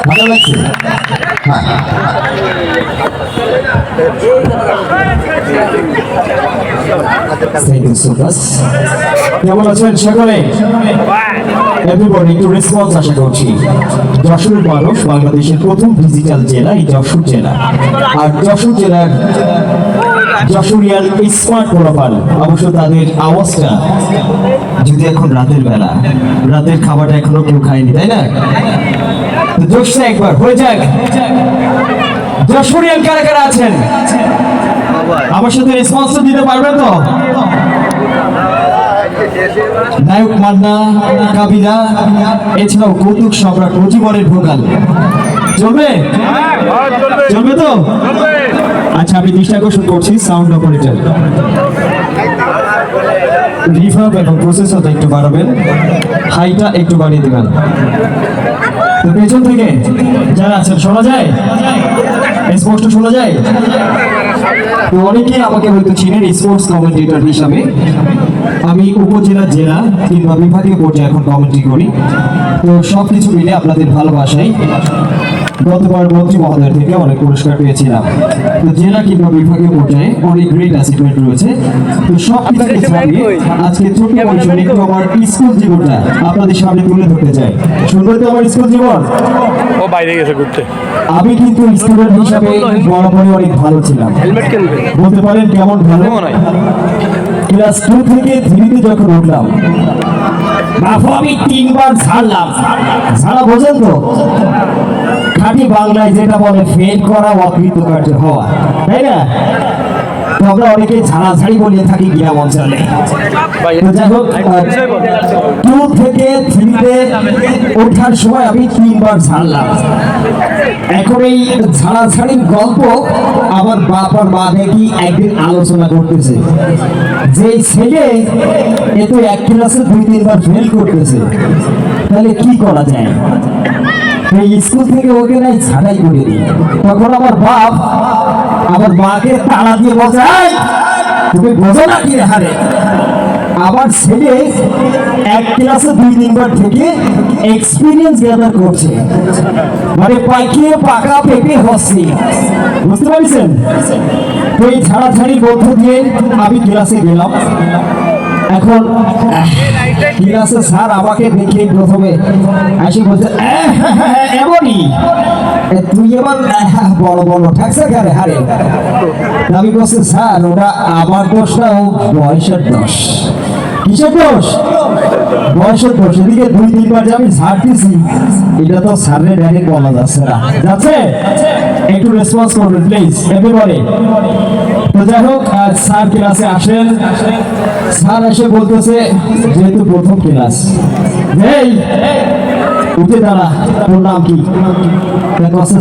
ভালো লাগছে? কেমন আছেন সকলে? এভরিবডি একটু রেসপন্স আশা করছি। যশোরের মানুষ বাংলাদেশের প্রথম ডিজিটাল জেলা এই যশোর জেলা। আর যশোর জেলার যশোরিয়ান স্মার্ট প্রোফাইল, অবশ্য তাদের আওয়াজটা যদি এখন রাতের বেলা, রাতের খাবারটা এখনো কেউ খায়নি, তাই না? তো জোশটা একবার হয়ে যাক। যশোরিয়ান কারা কারা আছেন আমার সাথে রেসপন্স দিতে পারবেন তো? নায়ক মান্না, কাবিলা, এছাড়াও কৌতুক সম্রাট মুজিবরের ভোকাল চলবে? চলবে তো? আচ্ছা, আমি দৃষ্টি আকর্ষণ করছি সাউন্ড অপারেটর, রিভার্ব এবং প্রসেসরটা একটু বাড়াবেন, হাইটা একটু বাড়িয়ে দেবেন। তো পেছন থেকে যারা আছেন শোনা যায়? স্পষ্ট শোনা যায়? তো অনেকে আমাকে হয়তো চিনেন স্পোর্টস কমেন্টেটর হিসাবে। আমি উপজেলা, জেলা কিংবা বিভাগীয় পর্যায়ে এখন কমেন্ট্রি করি। তো সব কিছু মিলে আপনাদের ভালোবাসায় গতবার মন্ত্রী মহোদয়ের থেকে অনেক পুরস্কার পেয়েছিলাম। তো জেলা কিংবা বিভাগীয় পর্যায়ে অনেক গ্রেট অ্যাচিভমেন্ট রয়েছে। তো সব কিছু ছাড়িয়ে আজকে ছোট্ট পরিসরে একটু আমার স্কুল জীবনটা আপনাদের সামনে তুলে ধরতে চাই। শুনবেন তো আমার স্কুল জীবন? ও বাইরে গেছে ঘুরতে। আমি কিন্তু স্টুডেন্ট হিসাবে বরাবরই অনেক ভালো ছিলাম। হেলমেট কিনবে? বলতে পারেন কেমন ভালো? ক্লাস 2 থেকে 3 যখন উঠলাম, বাবু আমি 3 বার ছাড়লাম। ছাড়া বোঝেন তো? খাঁটি বাংলায় যেটা বলে ফেল করা, অকৃতকার্য হওয়া, তাই না? তো আমরা অনেকে ছাড়াছাড়ি বলে থাকি গ্রাম অঞ্চলে। যাই হোক, 2 থেকে 3-তে ওঠার সময় আমি 3 বার ছাড়লাম। এখন এই ছাড়াছাড়ির গল্প আমার বাপ আর মা দেখি একদিন আলোচনা করতেছে যে ছেলে এত এক ক্লাসে 2-3 বার ফেল করতেছে, তাহলে কি করা যায়? এই স্কুল থেকে ওকে নাই ছাড়াই করে দিই। তখন আমার বাপ আমার মাকে তাড়া দিয়ে বলছে, তুমি বোঝো না কি হারে আমার ছেলে এক ক্লাসে 2-3 বার থেকে এক্সপিরিয়েন্স গ্যাদার করছে, মানে পাইকিয়ে পাকা পেঁপে হচ্ছে। বুঝতে পারছেন? তো এই ছাড়াছাড়ির মধ্য দিয়ে আমি ক্লাসে গেলাম। এখন ক্লাসে স্যার আমাকে দেখে প্রথমে এসে বলছে, এমনই তুই এবার বড় বড় ঠাকছে কেন হারে? আমি বলছি, স্যার ওটা আমার দোষ না, ও বয়সের দোষ। কিসের দোষ? বয়সের দোষ। এদিকে 2-3 বার যে আমি ঝাড় দিছি, এটা তো স্যারের ডাইরেক্ট বলা যাচ্ছে না। যাচ্ছে? একটু রেসপন্স করবেন প্লিজ এভরিবডি। তো যাই হোক, স্যার ক্লাসে আসেন। স্যার এসে বলতেছে, যেহেতু প্রথম ক্লাস, এই উঠে দাঁড়া, তোর নাম কি?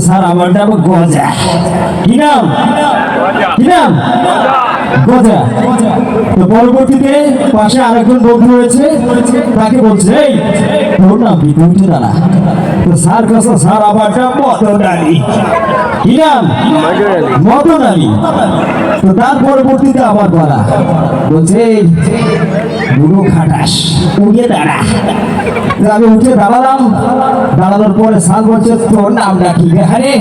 স্যার আমার নাম গজা। কি নাম? কি নাম? গজা। তো পরবর্তীতে পাশে আরেকজন বন্ধু রয়েছে, তাকে বলছে, এই তোর নাম কি? উঠে দাঁড়া। তো স্যার কাছে, স্যার আমার নাম মদন আলী। কি নাম? মদন আলী। তো তার পরবর্তীতে আবার বলা বলছে, বুড়ো খাটাস, উঠে দাঁড়া। আমি উঠে দাঁড়ালাম। দাঁড়ানোর পরে স্যার বলছে, তোর নামটা কি? আরে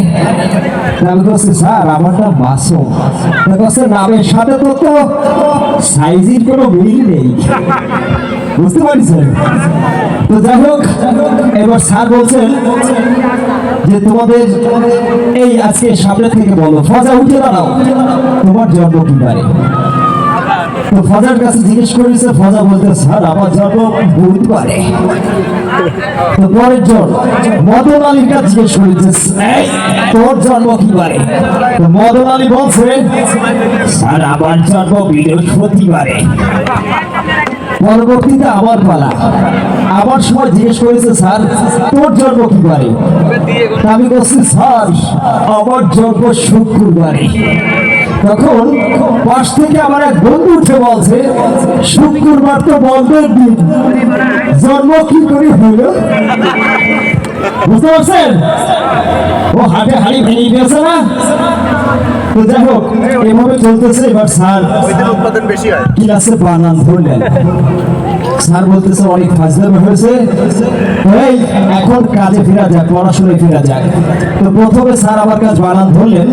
আমি বলছি, স্যার আমার নাম মাসুম। নামের সাথে তো সাইজের কোনো মিল নেই। বুঝতে পারছেন? তো যাই হোক, এবার স্যার বলছেন যে তোমাদের এই আজকে সামনে থেকে বলো, ফজা উঠে দাঁড়াও, তোমার জন্ম কি পারে? তো ফজার কাছে জিজ্ঞেস করেছে, ফজা বলতে, স্যার আমার জন্ম বুধবারে। তো পরের জন মদন আলীর কাছে জিজ্ঞেস করেছে, তোর জন্ম কি পারে? তো মদন আলী বলছে, স্যার আমার জন্ম বৃহস্পতিবারে। পরবর্তীতে আবার পালা, আবার সময় জিজ্ঞেস করেছে, স্যার তোর জন্ম কি পারে? আমি বলছি, স্যার আমার জন্ম শুক্রবারে। তখন পাশ থেকে আমার এক বন্ধু উঠে বলছে, শুক্রবার তো বন্ধের দিন, জন্ম কি করে হইল? বুঝতে পারছেন? ও হাটে হাড়ি ভেঙে গেছে না? তো যাই হোক, এভাবে চলতেছে। এবার স্যার ক্লাসে বানান ধরলেন, স্যার বলতেছে অনেক ফাজলামি হয়েছে, এই এখন কাজে ফেরা যাক, পড়াশোনায় ফেরা যাক। তো প্রথমে স্যার আমার কাছে বানান ধরলেন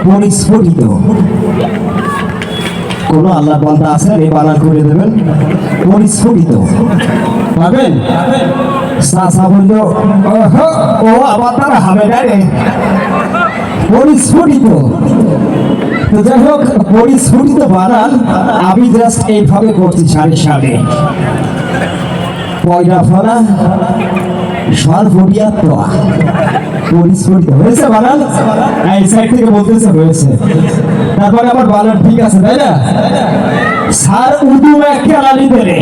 পরিস্ফুটিত। কোন আল্লাহ বান্দা আছেন এই বানান করে দেবেন? পরিস্ফুটিত পাবেন? চাচা বলল ও আবার তারা হবে না রে, পরিস্ফুটিত। তো যাই হোক, পরিস্ফুটিত বানান আমি জাস্ট এইভাবে করছি সারি সারি। পয়লা ফলা সর ফুটিয়া তোয়া, পরিস্ফুটিত হয়েছে বানান? এই সাইড থেকে বলতেছে হয়েছে। তারপরে আমার বানান ঠিক আছে, তাই না? স্যার উদুম এক কেলানি দেরে,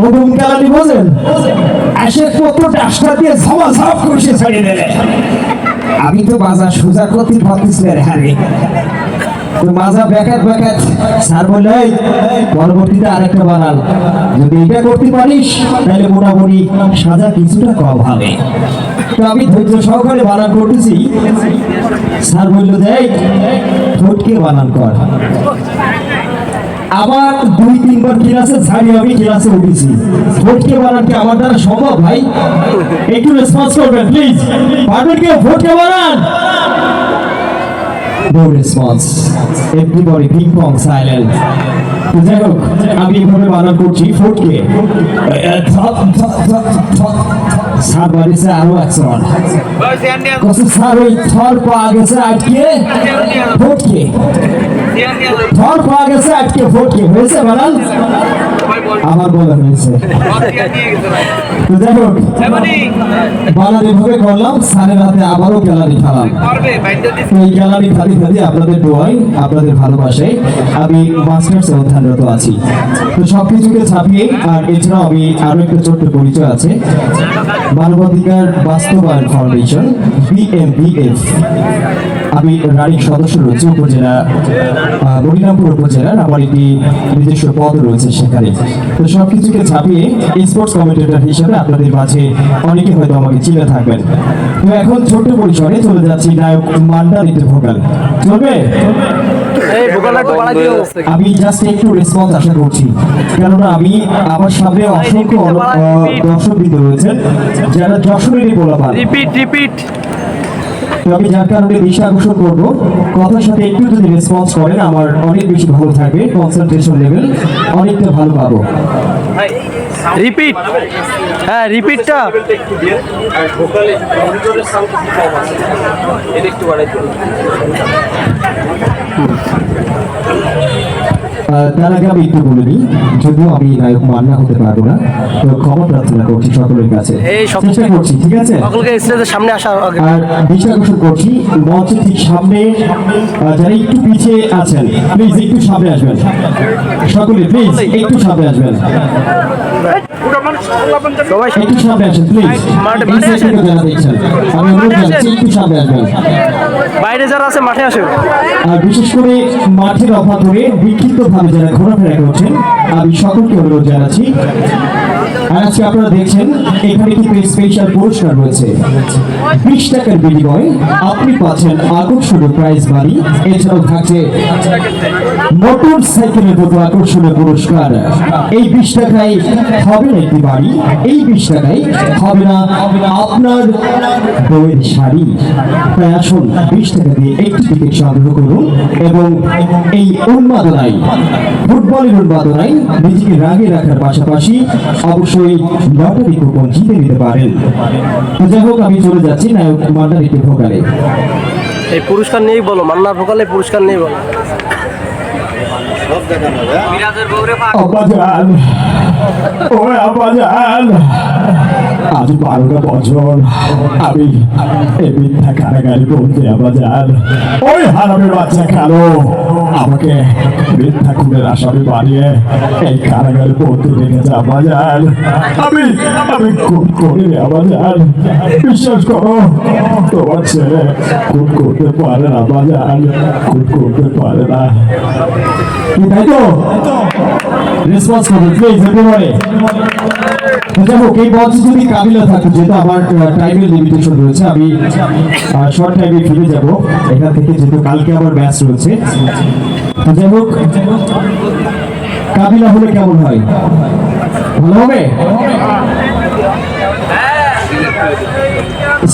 উদুম কেলানি বোঝেন? এসে কত ডাস্টার দিয়ে ঝমাঝম করে ছাড়িয়ে দেবে। আমি তো বাজার সোজা করতে পারতেছি না রে হারে। তো মাজা বেকার বেকার স্যার বললে পরবর্তীতে আরেকটা বানান, যদি এটা করতে পারিস তাহলে মোটামুটি সাজা কিছুটা কম হবে। তো আমি ধৈর্য সহকারে বানান করতেছি। স্যার বললো দেখ ঠোঁটকে বানান কর। আবার 2-3 বার ক্লাসে ছাড়িয়ে আমি ক্লাসে উঠেছি। ঠোঁটকে বানানকে আমার দ্বারা সম্ভব ভাই? একটু রেসপন্স করবেন প্লিজ। পারবেন কেউ ঠোঁটকে বানান? No response. Everybody ping pong silent. যাই হোক, আমি এভাবে বানান করছি ফোটকে। স্যার বাড়িছে আরো একজন স্যার ওই থর পাওয়া গেছে আটকে ফোটকে, থর পাওয়া গেছে আটকে ফোটকে। হয়েছে বানান? আমার বলা হয়েছে। তো যাই হোক, বানান এভাবে করলাম। স্যারের হাতে আবারও গ্যালারি খেলাম। এই গ্যালারি খালি খালি আপনাদের দোয়াই, আপনাদের ভালোবাসায় আমি মাস্টার্সে অধ্যয়নরত আছি। তো সবকিছুকে ছাপিয়ে আর এছাড়াও আমি আরো একটা ছোট্ট পরিচয় আছে, মানবাধিকার বাস্তবায়ন ফাউন্ডেশন BMBF। আমি রানিং সদস্য রয়েছে উপজেলা মনিরামপুর উপজেলার। আমার একটি নিজস্ব পদ রয়েছে সেখানে। তো সবকিছুকে ছাপিয়ে স্পোর্টস কমেন্টেটর হিসেবে আপনাদের মাঝে অনেকে হয়তো আমাকে চিনে থাকবেন। তো এখন ছোট্ট পরিসরে চলে যাচ্ছি নায়ক মান্ডা নিতে ভোকাল। চলবে? আমি জাস্ট একটু রেসপন্স আশা করছি, কেননা আমি আমার সামনে অসংখ্য দর্শকবৃন্দ রয়েছেন যারা যশোরেরই বলাবান। তো আমি যার কারণে বেশি আকর্ষণ করবো, কথার সাথে একটু যদি রেসপন্স করেন আমার অনেক বেশি ভালো থাকবে, কনসেন্ট্রেশন লেভেল অনেকটা ভালো পাবো। রিপিট, হ্যাঁ রিপিটটা তার আগে আমি একটু বলে দিই, যদিও আমি নায়ক মান্না হতে পারবো না, তো ক্ষমা প্রার্থনা করছি সকলের কাছে, চেষ্টা করছি, ঠিক আছে? সকলকে স্টেজের সামনে আসার আগে আর বেশি আকর্ষণ করছি মঞ্চের ঠিক সামনে যারা একটু পিছিয়ে আছেন প্লিজ একটু সামনে আসবেন, সকলে প্লিজ একটু সামনে আসবেন, সবাই একটু সামনে আসেন প্লিজ। যারা দেখছেন আমি অনুরোধ জানাচ্ছি একটু সামনে আসবেন। বাইরে যারা আছে মাঠে আসে। আর বিশেষ করে মাঠের অভাব ধরে বিক্ষিপ্তভাবে যারা ঘোরাফেরা করছেন আমি সকলকে অনুরোধ জানাচ্ছি। আর আজকে আপনারা দেখছেন এখানে কিন্তু স্পেশাল পুরস্কার রয়েছে। 20 টাকার বিনিময়ে আপনি পাচ্ছেন আকর্ষণীয় প্রাইজ বাড়ি, এছাড়াও থাকছে মোটর সাইকেলের মতো আকর্ষণীয় পুরস্কার। এই 20 টাকায় হবে না একটি বাড়ি, এই 20 টাকায় হবে না আপনার বইয়ের শাড়ি। তাই আসুন 20 টাকা দিয়ে একটি টিকিট সংগ্রহ করুন এবং এই উন্মাদনায়, ফুটবলের উন্মাদনায় নিজেকে রাগে রাখার পাশাপাশি অবশ্যই লটারি কুপন জিতে নিতে পারেন। তো যাই হোক, আমি চলে যাচ্ছি নায়ক মান্নার একটি ভোকালে। এই পুরস্কার নেই বলো, মান্নার ভোকালে পুরস্কার নেই বলো। আব্বাজান, ওরে আব্বাজান, আজ 12টা বছর আমি এই মিথ্যা কারাগারে বলতে আব্বাজান, ওই হারামের বাচ্চা কালো আমাকে মিথ্যা খুনের আসামি বানিয়ে এই কারাগারে বলতে রেখেছে আব্বাজান। আমি খুন করিনি আব্বাজান, বিশ্বাস করো তোমার ছেলে খুন করতে পারে না আব্বাজান, খুন করতে পারে না। তাই তো রেসপন্স করুন প্লিজ একেবারে। যাই হোক, এই মঞ্চে যদি কাবিলা থাকে, যেহেতু আমার টাইমের লিমিটেশন রয়েছে, আমি শর্ট টাইমে ফিরে যাব এখান থেকে, যেহেতু কালকে আমার ম্যাচ রয়েছে। যাই হোক, কাবিলা হলে কেমন হয়? ভালো হবে?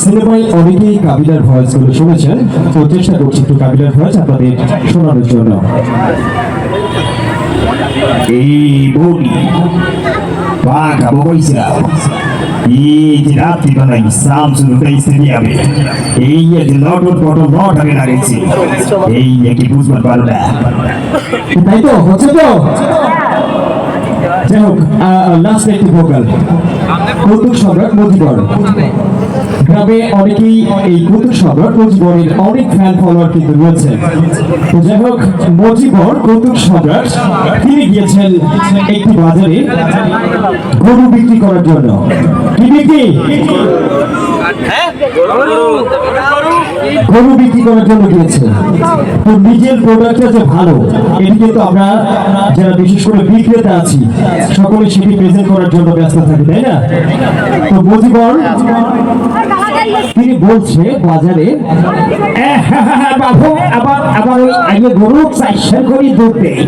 সিনেমায় অনেকেই কাবিলার ভয়েস গুলো শুনেছেন, তো চেষ্টা করছি একটু কাবিলার ভয়েস আপনাদের শোনানোর জন্য। এই বলি পাকা বইছিলাম এই যে রাত্রি বেলায় শামসুলটা স্টেডিয়ামে এই যে লটন পটন লটারে লাগেছে, এই কি বুঝবার পারো না? তাই তো হচ্ছে তো। যাই হোক, লাস্ট একটি ভোকাল কৌতুক সম্রাট মজিবর। গ্রামে অনেকেই এই কৌতুক সম্রাট মজিবরের অনেক ফ্যান ফলোয়ার কিন্তু রয়েছে। তো যাই হোক, মজিবর কৌতুক সম্রাট তিনি গিয়েছেন একটি বাজারে গরু বিক্রি করার জন্য। কি বিক্রি? গরু বিক্রি করার জন্য গিয়েছে। তো নিজের প্রোডাক্টটা যে ভালো, এটি কিন্তু আমরা যারা বিশেষ করে বিক্রেতা আছি সকলে সেটি প্রেজেন্ট করার জন্য ব্যস্ত থাকি, তাই না? তো মজিবর তিনি বলছে বাজারে, বাবু আবার আবার ওই আগে গরু 400 করে দুধ দেয়,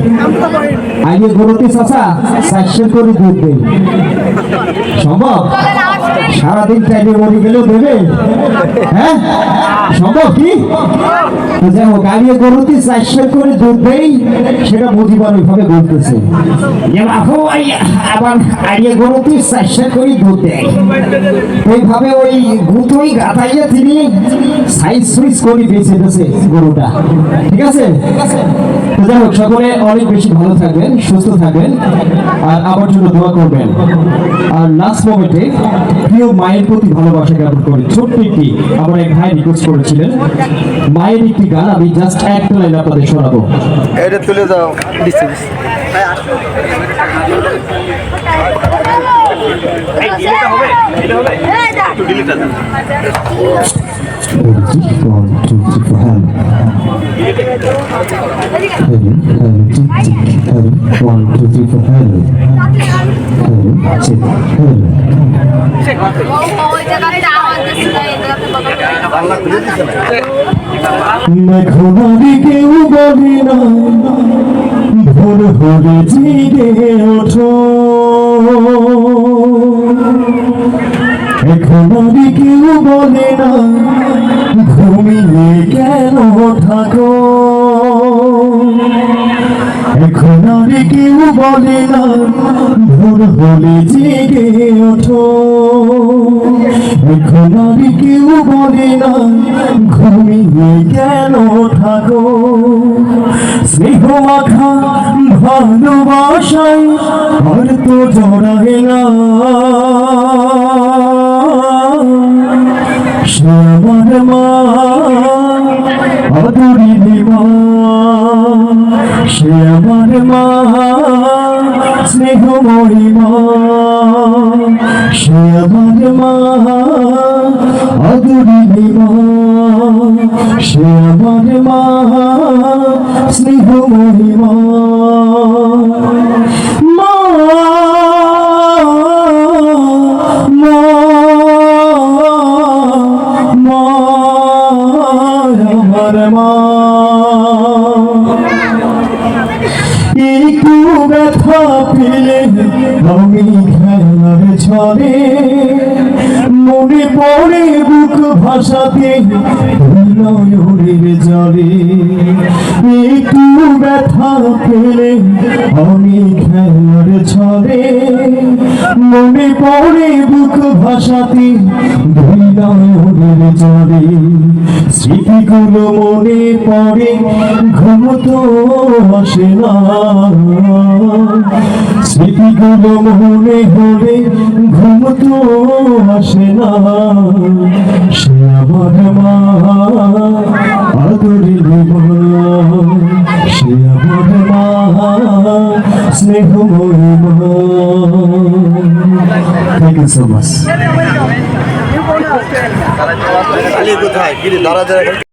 আগে গরুতে চাচা 400 করে দুধ দেয়। সম্ভব? সারাদিন টাইমে মরে গেলেও দেবে? হ্যাঁ, সম্ভব কি? যাই হোক, আগে গরুতে 400 করে দুধ দেয়, সেটা মজিবর ওইভাবে বলতেছে। আবার আগে গরুতে 400 করে দুধ দেয়, ওইভাবে ওই গুতোই গাতাইয়া তিনি সাইজ সুইচ করে বেঁচে দিয়েছে গরুটা। ঠিক আছে? তো যাই হোক, সকলে অনেক বেশি ভালো থাকবেন, সুস্থ থাকবেন, আর আমার জন্য দোয়া করবেন। আর লাস্ট মোমেন্টে প্রিয় মায়ের প্রতি ভালোবাসা জ্ঞাপন করে ছোট্ট একটি আমার এক ভাই রিকোয়েস্ট করেছিলেন, মায়ের একটি গান আমি জাস্ট একটা লাইন আপনাদের শোনাবো। এটা তুলে দাও। ঘুমাবি কেউ বলি না, ভোর হলে জেগে ওঠো, ঘুমাবি কেউ বলে না, ঘুমিয়ে কেন থাকো, এখন আর কেউ বলে না, ভোর হলে জেগে ওঠো, এখন আর কেউ বলে না, ঘুমিয়ে কেন থাকো, স্নেহ মাখা ভালোবাসায় আর তো জড়ায় না, সে আমার মা আদরিনী মা, সে আমার মা স্নেহময়ী মা, সে আমার মা আদরিনী মা, সে আমার মা স্নেহময়ী মা, মা মা মা আমার মা। একটু ব্যথা পেলে আমি খেলার ছলে মনে পড়ে বুক ভাসাতে নয়নের জলে, একটু ব্যথা পেলে আমি খেলার ছলে মনে পড়ে বুক ভাসাতে নয়নের জলে, স্মৃতিগুলো মনে পড়ে ঘুম তো আসে না, স্মৃতিগুলো মনে হলে ঘুম তো আসে না, সে আমার মা আদরিনী মা, সে আমার মা স্নেহময়ী মা। Thank you so much. কোথায়?